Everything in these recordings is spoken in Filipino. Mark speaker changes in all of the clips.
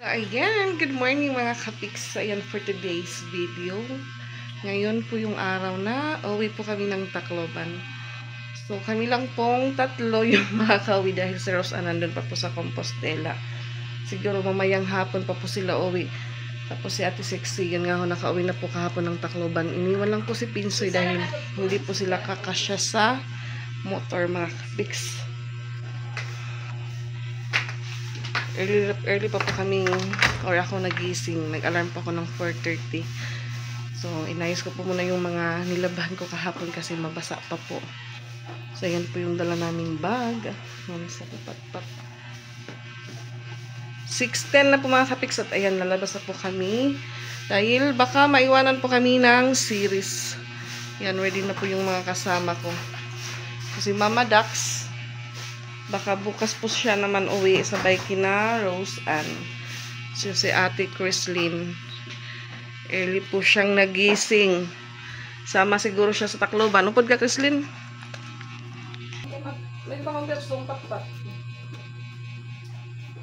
Speaker 1: Ayan, good morning mga kapiks. Ayan for today's video. Ngayon po yung araw na uwi po kami ng Tacloban. So kami lang pong tatlo yung makakauwi dahil si Rose nandun pa po sa Compostela. Siguro mamayang hapon pa po sila uwi. Tapos si Ate Sexy, yun nga ho, nakauwi na po kahapon ng Tacloban. Iniwan lang po si Pinsoy dahil hindi po sila kakasya sa motor mga kapiks. Early pa po kami, or ako nagising. Nag-alarm pa ako ng 4:30. So, inayos ko po muna yung mga nilabahan ko kahapon kasi mabasa pa po. So, ayan po yung dala naming bag. Sa pat-pat. 6:10 na po mga kapiks at ayan, lalabas na po kami. Dahil baka maiwanan po kami ng series. Ayan, ready na po yung mga kasama ko. Kasi Mama Dax, baka bukas po siya naman uwi sabay kina Rose Ann. So, si Ate Chrislyn, early po siyang nagising. Sama siguro siya sa Tacloban. Upod ka, Chrislyn? May bang bersong pat-pat.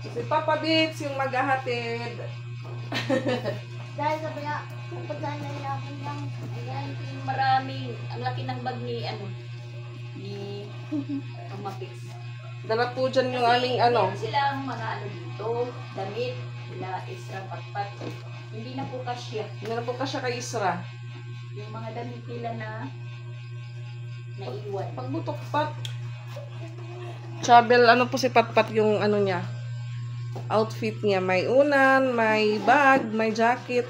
Speaker 1: Si Papa Bits yung maghahatid.
Speaker 2: Dahil sabi na, pupuntahan na nila ako ng, ayan, yung maraming, ang laki ng bag ni, ni Mama Pix.
Speaker 1: Dala po dyan yung aming ano.
Speaker 2: Meron silang mga dito, damit, nila Isra Patpat. Hindi na po kasya.
Speaker 1: Hindi na po kasya kay Isra.
Speaker 2: Yung mga damit nila na naiwan.
Speaker 1: Pagbutok pat. Travel, ano po si Patpat yung ano niya. Outfit niya. May unan, may bag, may jacket.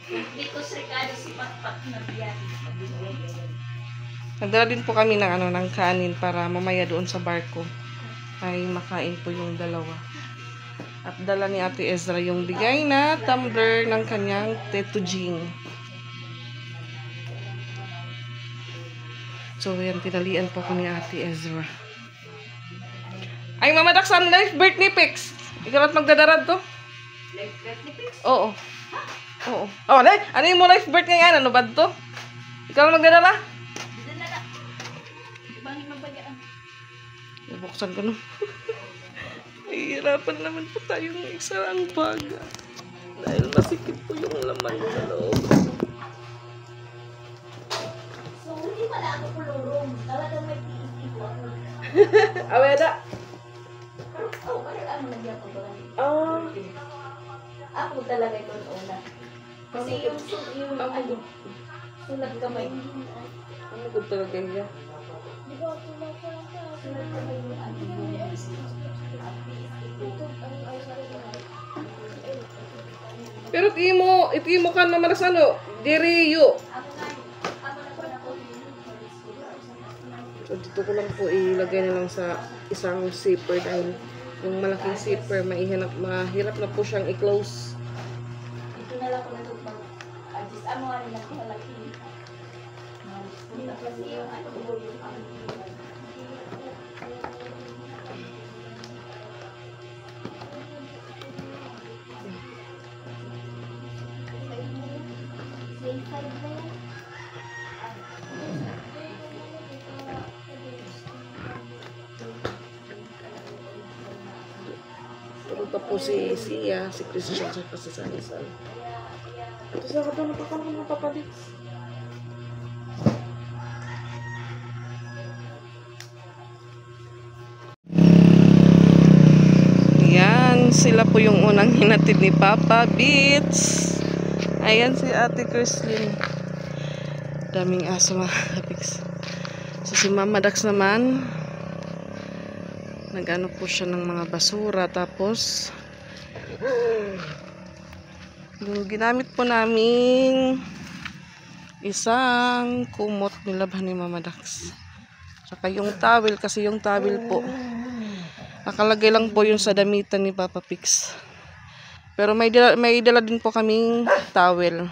Speaker 2: Dito sa regalo si Patpat na biyan.
Speaker 1: Nagdala din po kami ng ano, ng kanin para mamaya doon sa barko ay makain po yung dalawa. At dala ni Ate Ezra yung bigay na tumbler ng kanyang tetujing. So, yan, tinalian po ko ni Ate Ezra. Ay, Mama Daksan, life birthday pics. Ikaw at magdadarad to?
Speaker 2: Life birthday Pix?
Speaker 1: Oo. Oo. Oh, ano yung mo life birthday ngayon? Ano ba to? Ikaw ang magdadala? Nabuksan ko no. Nahihirapan naman po tayong isa ang bag. Dahil masikip po yung laman sa loob.
Speaker 2: So, hindi pala ako kulurong. Talagang may tiisip ako.
Speaker 1: Aweda.
Speaker 2: Oh, parang ano nagyan ko ba?
Speaker 1: Ah.
Speaker 2: Ako talaga ito una. Kasi yung sulat kamay.
Speaker 1: Ano ko talaga niya?
Speaker 2: Sulat kamay yung
Speaker 1: Pero iti mo kan naman sa ano? Diriyo. So, dito ko lang po ilagay na lang sa isang zipper dahil yung malaking zipper mahirap na po siyang i-close.
Speaker 2: Ito na lang ko na ito pag-adjust. Ano nga rin ako malaki. Hindi na kasi yung
Speaker 1: Pumunta po si Christian sa kasasalisan. Ito sa kadang napakang mga papadits. Yan, sila po yung unang hinatid ni Papa Beats. Ayan si Ate Chrislyn. Daming aso mga kapiks. So si Mama Dax naman, nag-ano po siya ng mga basura. Tapos yung ginamit po naming isang kumot nilabhan ni Mama Dax. Saka yung towel, kasi yung towel po nakalagay lang po yun sa damitan ni Papa Pix. Pero may dala din po kaming towel.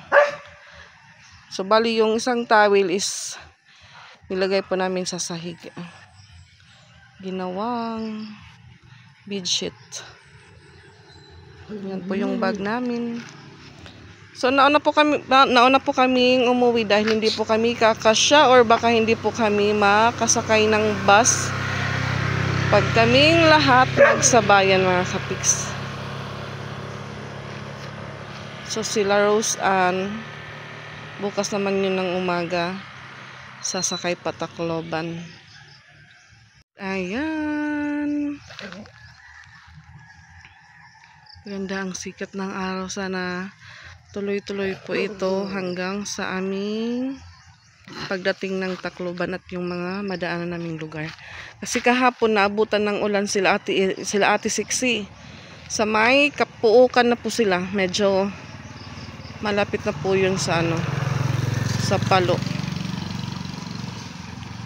Speaker 1: So bali yung isang towel is nilagay po namin sa sahig. Ginawang bedsheet. Yan po yung bag namin. So nauna po kaming umuwi dahil hindi po kami kakasya or baka hindi po kami makasakay ng bus Pag kaming lahat magsabayan mga kapiks. So sila Rose Ann, bukas naman yun ng umaga, sasakay pa Tacloban. Ayan. Ganda ang sikat ng araw. Sana tuloy-tuloy po ito hanggang sa aming pagdating ng Tacloban at yung mga madaanan naming lugar. Kasi kahapon naabutan ng ulan sila ate Siksi. Sa may kapuukan na po sila. Medyo malapit na po yun sa sa Palo.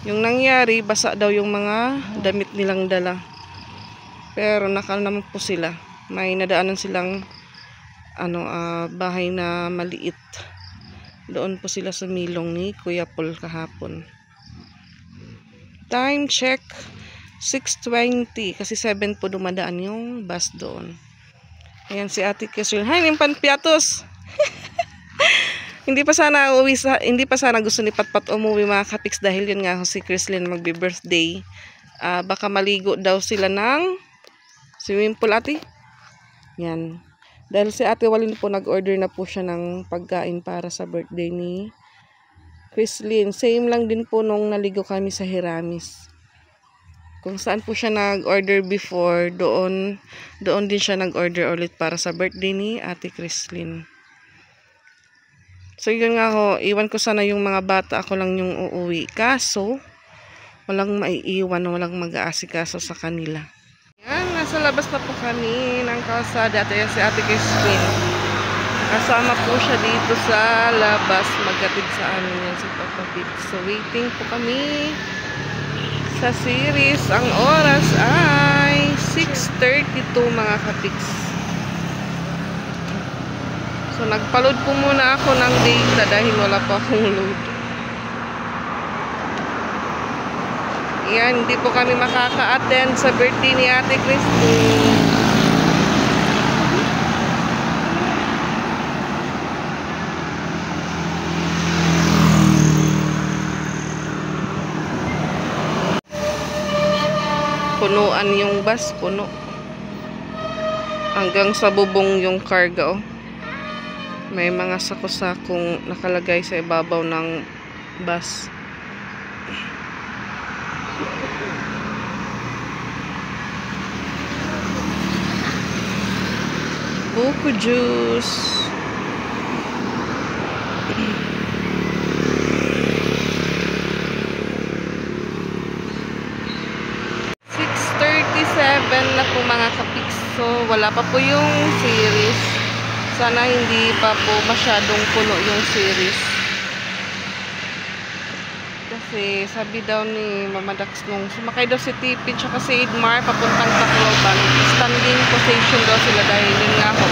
Speaker 1: Yung nangyari, basa daw yung mga damit nilang dala. Pero nakal naman po sila. May nadaanan silang bahay na maliit. Doon po sila sa milong ni Kuya Paul kahapon. Time check 6:20 kasi 7 po dumadaan yung bus doon. Ayan si Ate Keswil. Hi, nimpan piatos. Hindi pa sana gusto ni Patpat umuwi mga kapiks dahil yun nga si Chrislyn magbe-birthday. Baka maligo daw sila ng swimming pool, ate. Yan. Dahil si Ate Walin po nag-order na po siya ng pagkain para sa birthday ni Chrislyn. Same lang din po nung naligo kami sa Hiramis. Kung saan po siya nag-order before, doon din siya nag-order ulit para sa birthday ni Ate Chrislyn. So yun nga ho, iwan ko sana yung mga bata, ako lang yung uuwi. Kaso, walang maiiwan, walang mag-aasikaso sa kanila. Yan, nasa labas na po kami ng kalsada at si Ate Chrislyn. Kasama po siya dito sa labas, magkatid sa amin yan si Papa Big. So waiting po kami sa series. Ang oras ay 6:32 mga kapiks. So nagpa-load po muna ako ng data dahil wala pa akong load. Yan, hindi po kami makaka-attend sa birthday ni Ate Christine. Punuan yung bus, puno. Hanggang sa bubong yung karga, oh. May mga sako-sakong nakalagay sa ibabaw ng bus. Buko juice. Na po mga kapiks. So wala pa po yung series. Sana hindi pa po masyadong puno yung series. Kasi sabi daw ni Mama Dax nung sumakay daw si Tipin tsaka si Edmar papuntang Tacloban, standing position daw sila dahil yun nga ho.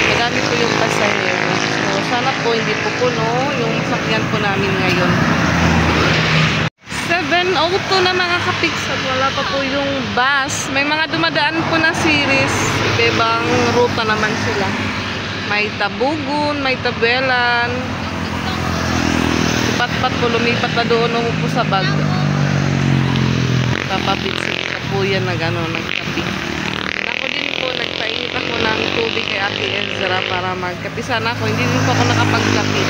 Speaker 1: Madami po yung pasahero. So sana po hindi po puno yung sakyan po namin ngayon. 7:02 na mga kapiks at wala pa po yung bus. May mga dumadaan po na series. Ibang ruta naman sila. May Tabugon, may Tabelan. Pat-pat po lumipat na doon umupo sa bag. Papapit sila po yan nagkapi. Ako din po, nagpainit ako ng tubig kay Ate Ezra para magkapi. Sana ako, hindi din po ako nakapagkapi.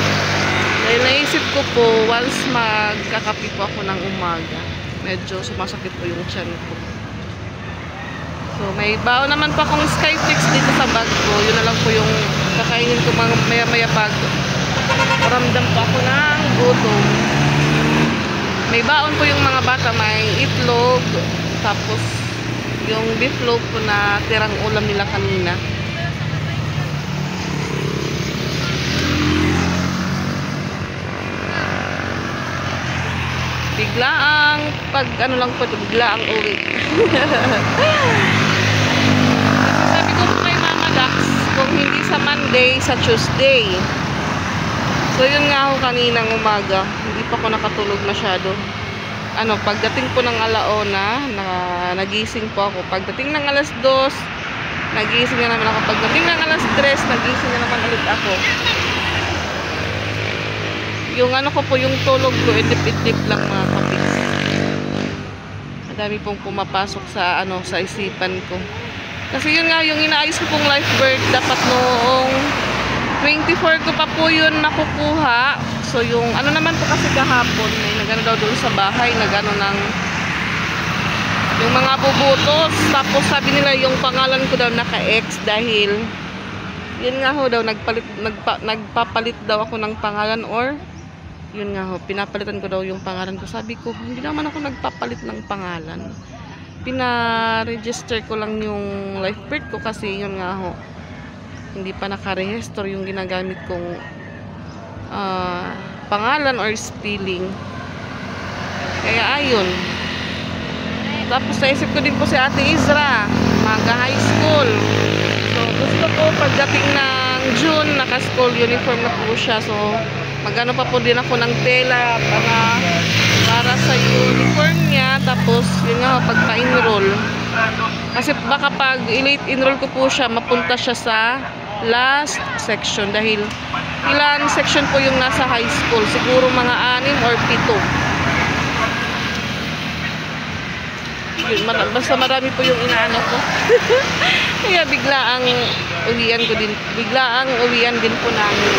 Speaker 1: Dahil naisip ko po, once magkakapi po ako ng umaga, medyo sumasakit po yung tiyan ko. So, may baon naman po akong Skyflix dito sa bag ko. Yun na lang po yung kakainin ko maya-maya pag ramdam po ako ng gutom. May baon po yung mga bata, may itlog, tapos yung beef loaf po na tirang ulam nila kanina. Biglaang biglaang uwi. Sabi ko kay Mama Dax, kung hindi sa Monday, sa Tuesday. So yun nga ako kaninang umaga, hindi pa ako nakatulog masyado. Pagdating po ng alauna, nagising po ako. Pagdating ng alas 2, nagising na naman ako. Pagdating ng alas 3, nagising na naman ulit ako. Yung ano ko po, yung tulog ko, idip-idip lang mga kapis. Madami pong pumapasok sa ano, sa isipan ko. Kasi yun nga, yung inaayos ko pong life bird, dapat noong 24 ko pa po yun nakukuha. So yung ano naman po kasi kahapon, may nagano daw doon sa bahay, nagano ng yung mga bubutos. Tapos sabi nila yung pangalan ko daw naka-X dahil yun nga ho daw, nagpapalit daw ako ng pangalan or yun nga ho, pinapalitan ko daw yung pangalan ko. Sabi ko, hindi naman ako nagpapalit ng pangalan. Pina-register ko lang yung life birth ko kasi yun nga ho, hindi pa naka-register yung ginagamit kong pangalan or spelling. Kaya ayun. Tapos naisip ko din po si Ate Isra, mag-high school. So gusto ko pagdating ng June, naka-school uniform na po siya. So magano pa po din ako ng tela para sa uniform niya. Tapos yun nga, pagka-enroll. Kasi baka pag i-late enroll ko po siya, mapunta siya sa last section. Dahil ilan section po yung nasa high school? Siguro mga 6 or 7. Basta marami po yung inaano ko. Kaya biglaang uwian din po namin.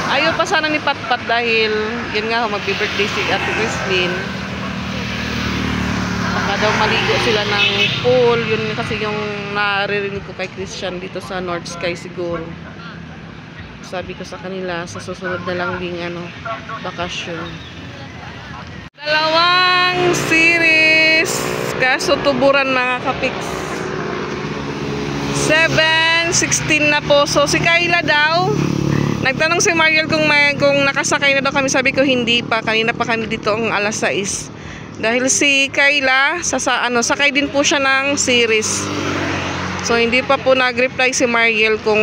Speaker 1: Ayaw pa sana ni Patpat dahil yun nga, magbi-birthday si Ate Christine. Baka daw maligo sila ng pool. Yun kasi yung naririnig ko kay Christian dito sa North Sky siguro. Sabi ko sa kanila, sa susunod na lang ding bakasyon. Dalawang series, kaso tuburan mga kapiks. 7:16 na po. So si Kayla daw, nagtanong si Mariel kung nakasakay na daw kami. Sabi ko hindi pa, kanina pa kami dito ang alas 6. Dahil si Kayla, sakay din po siya ng series. So hindi pa po nag-reply si Mariel kung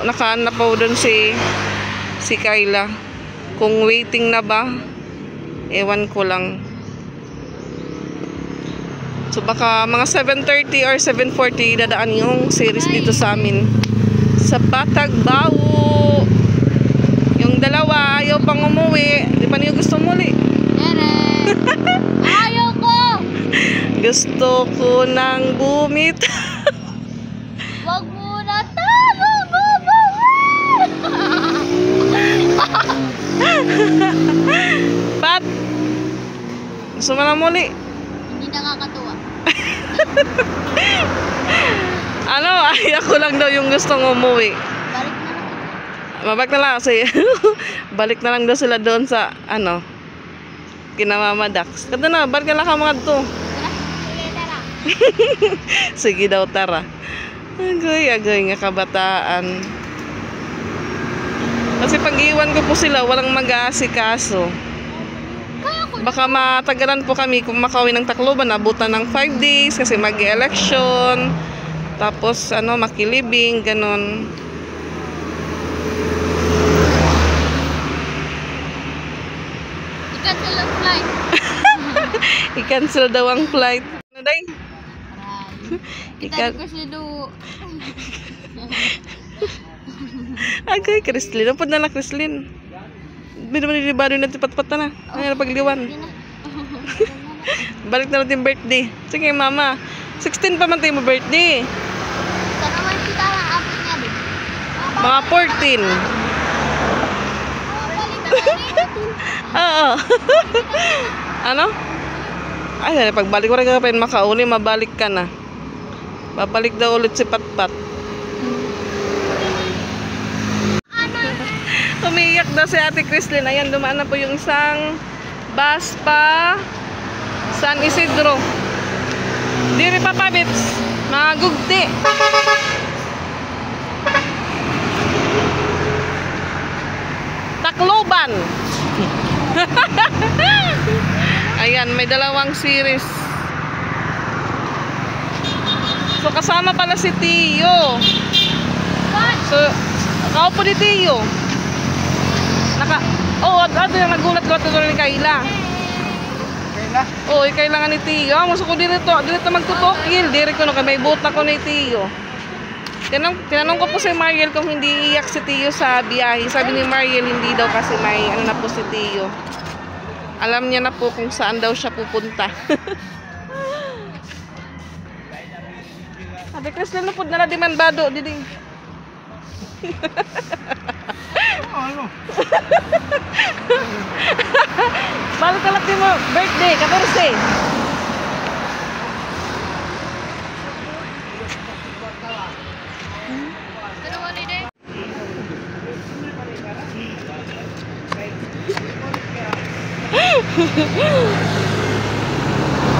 Speaker 1: nakaan na po doon si Kayla. Kung waiting na ba, ewan ko lang. So baka mga 7:30 or 7:40 dadaan yung series dito sa amin sa Batagbao. Yung dalawa ayaw pang umuwi. Di ba niyo gusto muli?
Speaker 2: Ayaw ko!
Speaker 1: Gusto ko nang bumit.
Speaker 2: Wag muna tayo!
Speaker 1: Pat! Gusto mo na muli?
Speaker 2: Hindi nakakatuwa.
Speaker 1: Ayaw ko lang daw yung gustong umuwi.
Speaker 2: Balik na lang.
Speaker 1: Mabalik na lang kasi balik na lang daw sila doon sa kina Mama Dax. Kada na, balik na lang ka mga to.
Speaker 2: Tara.
Speaker 1: Sige daw, tara. Agoy nga kabataan. Kasi pag iwan ko po sila, walang mag-aasikaso. Baka matagalan po kami kung makauwi ng Tacloban, abutan ng 5 days kasi mag-election. Tapos makilibing, ganon.
Speaker 2: I-cancel ang flight.
Speaker 1: I-cancel daw ang flight. Ano day?
Speaker 2: Kita ko si Lu.
Speaker 1: Agay, Chrislyn. Upod na lang, Chrislyn. Binibado natin patpata na. Ano pagliwan. Balik na natin birthday. Sige, Mama. 16 pa man tayo mo birthday.
Speaker 2: Sana man kita lang apit niya din.
Speaker 1: Mga 14. Oo. Ano? Ay, pagbalik ko rin ka pa makauli, mabalik ka na. Babalik daw ulit si Patpat. Umiiyak daw si Ate Chrislyn. Ayan, dumaan na po yung isang bus pa San Isidro. Diri pa pabits. Mga gugti. Tacloban. Ayan, may dalawang series. So, kasama pala si Tio. So, kaupo ni Tio. Ato yung nagulat-gulat na ni Kayla.
Speaker 3: Kayla?
Speaker 1: Oo, kailangan ni Tio. Gusto ko dito magtutokil. Diri ko may buta ko ni Tio. Tinanong ko po si Mariel kung hindi iyak si Tio sa biyahe. Sabi ni Mariel, hindi daw kasi may ano na po si Tio. Alam niya na po kung saan daw siya pupunta. Ate Chris, po na di man bado, didi.
Speaker 3: Ano?
Speaker 1: Balik ka lang mo, birthday, 14.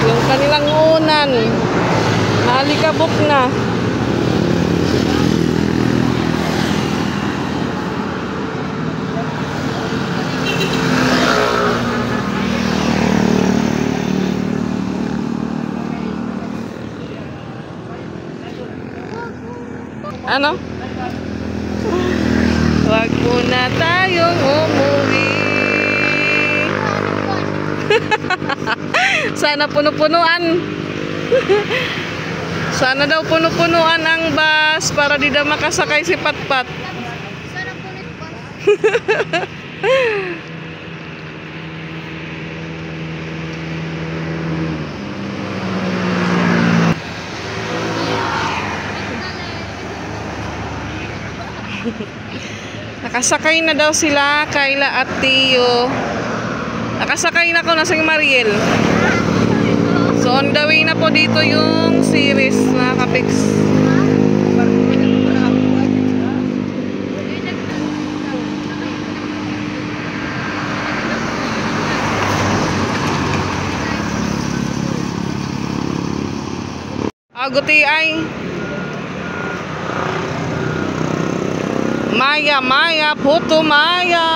Speaker 1: Yung kanilang unan, nalikabok na. Ano? Wag muna tayong umuwi. Sana puno-punuan. Sana daw puno-punuan ang bus para di daw makasakay si Patpat.
Speaker 2: Sana punit pa.
Speaker 1: Nakasakay na daw sila, Kayla at Tio. Nakasakay na ko na si Mariel. So on the way na po dito yung series na Kapix. Aguti ay Maya, Maya, puto Maya.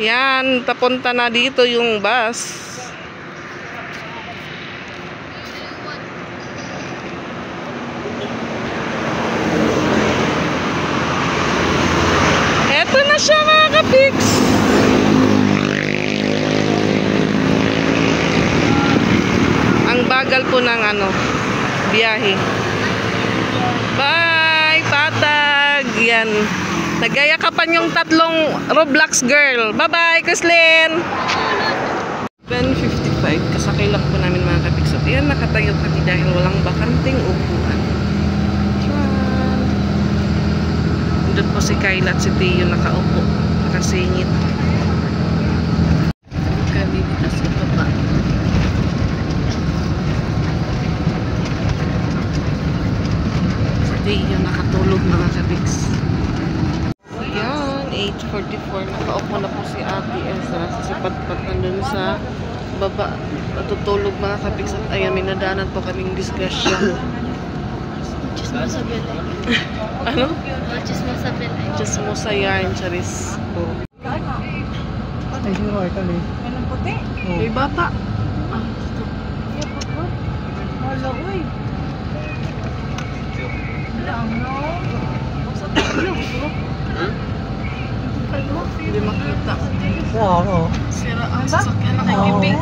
Speaker 1: Yan, papunta na dito yung bus. Eto na siya mga Kapix. Ang bagal po ng biyahe. Bye, Patag. Yan. Nagayakapan yung tatlong Roblox girl. Bye-bye, Chrislyn! 10:55. Kasakay lang po namin mga Kapix. At yan, nakatayo kami dahil walang bakanting upuan. Doon po si Kayla at si Tio nakaupo. Nakasingit. Kami dito sa baba. Si Tio nakatulog mga Kapix. 8:44, nakaupo na po si Ate Ezra. Si Patpat nandun sa baba. Natutulog mga Kapix. At ayan, may nadaanan po kaming disgrasya.
Speaker 2: Chismo sa belay.
Speaker 1: Ano?
Speaker 2: Chismo sa belay.
Speaker 1: Chismo sa yarn, charis. Oh.
Speaker 3: Ay, sino ay kali?
Speaker 2: Anong puti?
Speaker 1: May bata.
Speaker 2: Wala, uy. Lang, no? Sa talo.
Speaker 1: Hindi makita.
Speaker 3: Oo.
Speaker 1: Sira ang sasakyan na kikiping.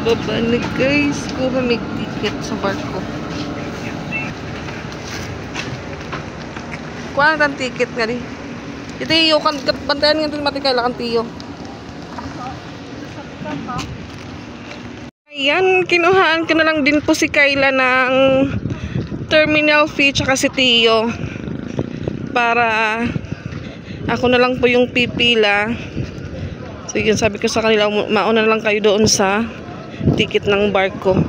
Speaker 1: Baba na guys. Kuha may ticket sa barko. Kuha na ang ticket nga di. Ito yung bantayan nga ito matikala kang Tiyo. Ayan, kinuhaan ko na lang din po si Kayla ng terminal fee tsaka si Tio para ako na lang po yung pipila. So yun, sabi ko sa kanila, mauna na lang kayo doon sa ticket ng barko.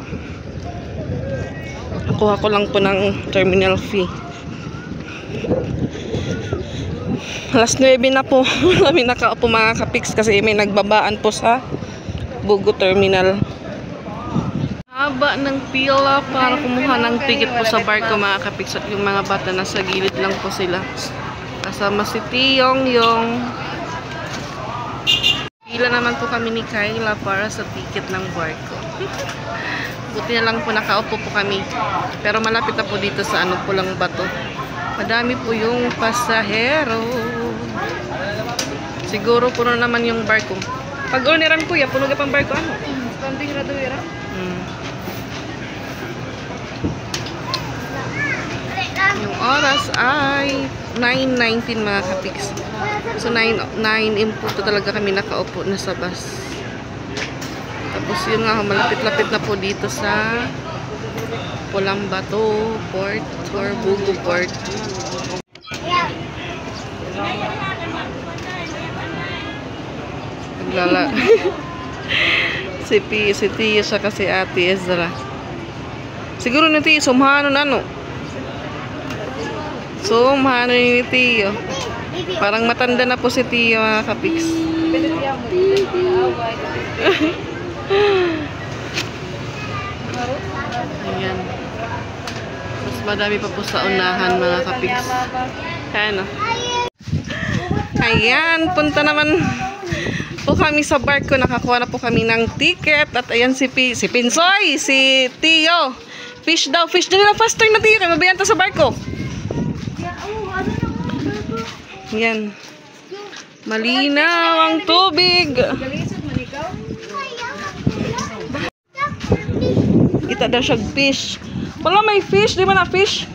Speaker 1: Nakuha ko lang po ng terminal fee. Alas 9 na po kami nakaupo mga Kapix kasi may nagbabaan po sa Bugo Terminal. Haba ng pila para kumuha ng ticket po sa barko mga Kapix. At yung mga bata nasa gilid lang po sila. Kasama si Tiyong yung Nagpila naman po kami ni Kayla para sa ticket ng barko. Buti na lang po nakaupo po kami. Pero malapit na po dito sa Pulang Bato. Madami po yung pasahero. Siguro puno naman yung barko. Pag orderan kuya, puno ka pang barko ano?
Speaker 2: Standing na doon, Ira.
Speaker 1: Yung oras ay 9:19 mga kapiks. So 9 imputo talaga kami nakaupo na sa bus. Tapos yun nga, malapit-lapit na po dito sa Pulang Bato Port or Bugo Port. Naglala. si Tio siya kasi Ate Ezra. Siguro ni Tio, sumhano na no? Sumhano ni Tio. Parang matanda na po si Tio mga kapiks. Ayan. Mas madami pa po sa unahan mga kapiks. Ano? Ayan, punta naman po kami sa barko. Nakakuha na po kami ng ticket. At ayan si Pinsoy, si Tio. Fish daw, fish daw nila faster na Tio. Kaya mabayanta sa barko. Ayan. Malinaw ang tubig. Kita daw siya fish. Wala may fish, di ba na fish?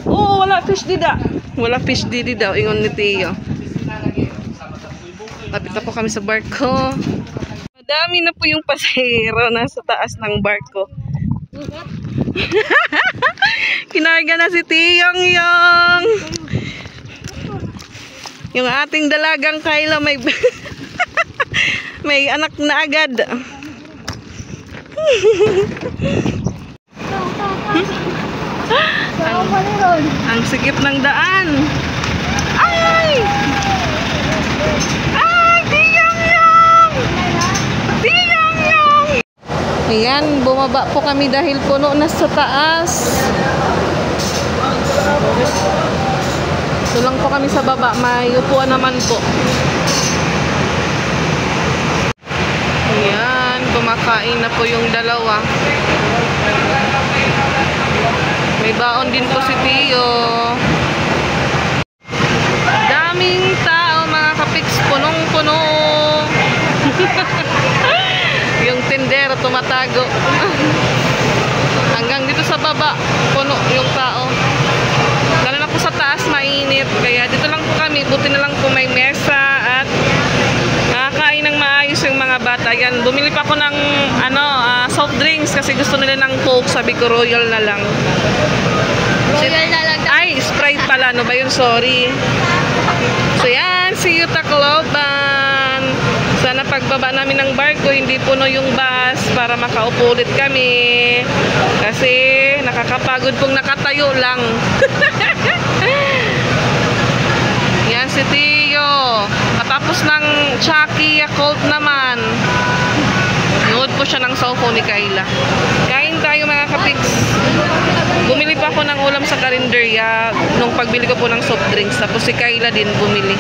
Speaker 1: Oo, wala fish dida. Wala fish didi daw, ingon ni Tio. Lapit na po kami sa barko. Madami na po yung pasahero nasa taas ng barko. Kinarga na si Tiyong Yung. Yung ating dalagang Kayla may may anak na agad. Ang sikip ng daan. Ay! Ay! Tiyong Yung! Tiyong Yung! Ayan, bumaba po kami dahil puno na sa taas. Ito lang po kami sa baba. May upuan naman po. Ayan, kumakain na po yung dalawa. May baon din po si Tio. Daming tao mga kapiks, punong-puno. Yung tindero tumatago. Hanggang dito sa baba, puno yung tao. Lalo na po sa taas, mainit. Kaya dito lang po kami, buti na lang po may mesa at nakakain ng maayos yung mga bata. Yan, bumili pa ko ng soft drinks kasi gusto nila ng Coke. Sabi ko Royal na lang.
Speaker 2: Royal na lang.
Speaker 1: Ay, Sprite pala. Ano ba yun? Sorry. So yan, see you Tacloban. Sana pagbaba namin ng barko, hindi puno yung bus para makaupo ulit kami. Kasi nakakapagod pong nakatayo lang. Yan si Tio. Katapos ng Chucky Yakult naman. Nood po siya ng cellphone ni Kayla. Kain tayo mga kapiks. Bumili pa ako ng ulam sa karinderya nung pagbili ko po ng soft drinks. Tapos si Kayla din bumili.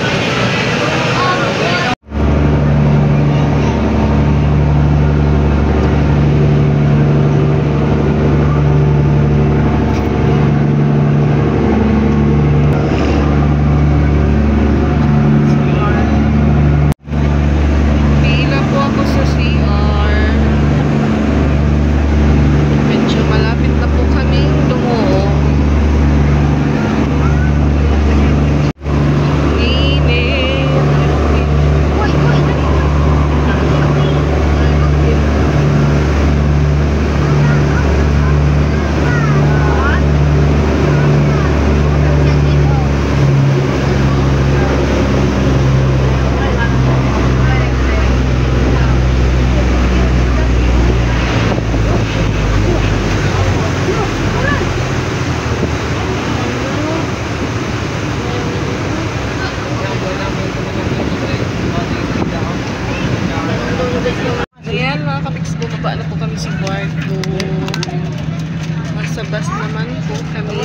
Speaker 1: Ayan mga kapiks, bumaba na po kami sa barko. Nasa bus naman po kami.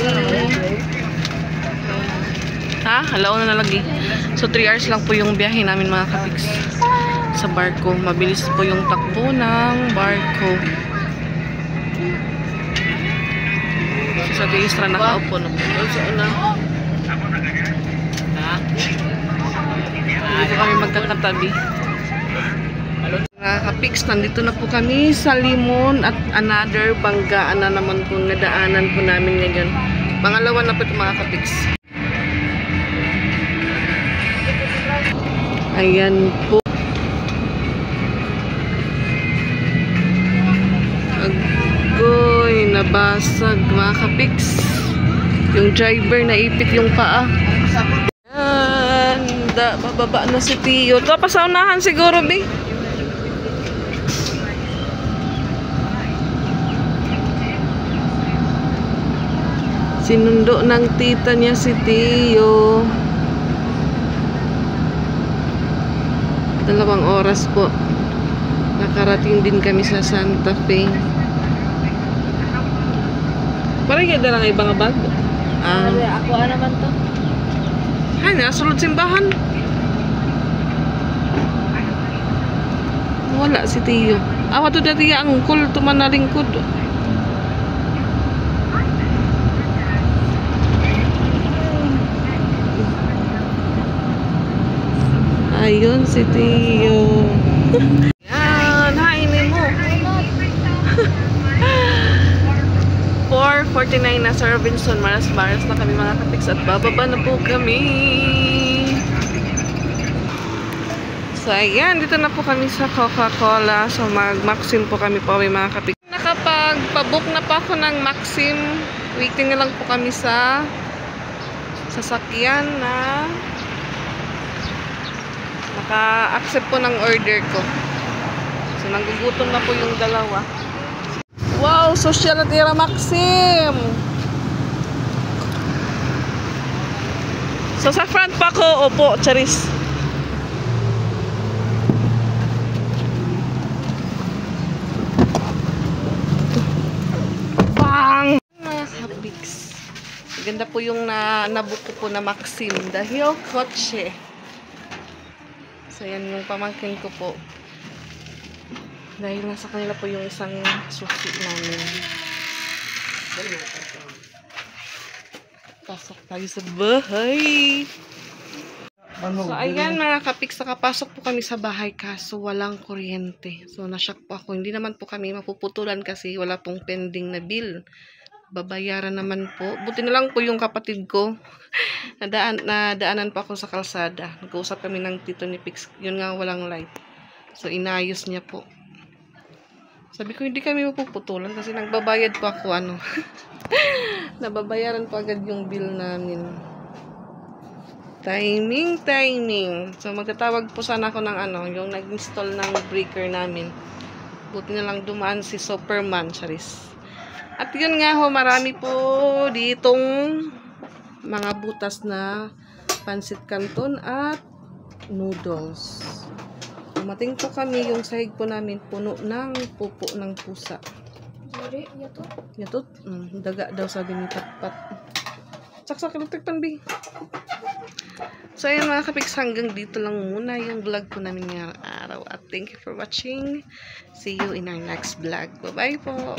Speaker 1: Ha? Halaw na nalagi. So 3 hours lang po yung biyahe namin mga kapiks sa barko. Mabilis po yung takbo ng barko. So, sa Isra nakaupo na po. So, una. Dito kami magkakatabi. Mga kapiks, nandito na po kami sa Limon at another banggaan na naman po nadaanan po namin ngayon. Pangalawa na po ito mga kapiks. Ayan po. Agoy, nabasag mga kapiks. Yung driver naipit yung paa. Ayan, bababa na si Tio. Ito pa sa unahan siguro, Bi. Sinundo ng tita niya si Tio. 2 oras po. Nakarating din kami sa Santa Fe. Parang yun na lang ibang bag.
Speaker 2: Ako naman to.
Speaker 1: Ay, nasulod simbahan. Wala si Tio. Awa to dati ang kul tumanalingkod. Ayun si Tio. Yan, hainin mo. 4:49 na sa Robinson, Maras na kami mga kapiks at bababa na po kami. So ayan, dito na po kami sa Coca-Cola. So mag-Maxim po kami pauwi mga kapiks. Nakapag-pabook na po ako ng Maxim. Waiting na lang po kami sa sasakyan na naka-accept po ng order ko. So nanggugutom na po yung dalawa. Wow, social na tira Maxim. So sa front pa ko, opo, charis. Bang! Mga kapiks. Ganda po yung nabook ko po na Maxim dahil kotse. So yan yung pamangkin ko po. Dahil nasa kanila po yung isang susi namin. Pasok tayo sa bahay. So ayan mga kapiks, nakapasok po kami sa bahay kaso walang kuryente. So nashock po ako. Hindi naman po kami mapuputulan kasi wala pong pending na bill. Babayaran naman po. Buti na lang po yung kapatid ko. Nadaanan pa ako sa kalsada. Nag-uusap kami ng tito ni Pix. Yun nga walang light. So inayos niya po. Sabi ko, hindi kami mapuputulan kasi nagbabayad pa ako, nababayaran pa agad yung bill namin. Timing. So, magtatawag po sana ako ng yung nag-install ng breaker namin. Buti na lang dumaan si Superman, charis. At yun nga ho, marami po ditong mga butas na pansit canton at noodles. Dumating po kami, yung sahig po namin puno ng pupo ng pusa. Yatot? Daga daw sabi ni Patpat. Saksak electric pan, Bi. So ayan mga kapiks, hanggang dito lang muna yung vlog po namin ngayong araw. At thank you for watching. See you in our next vlog. Bye-bye po.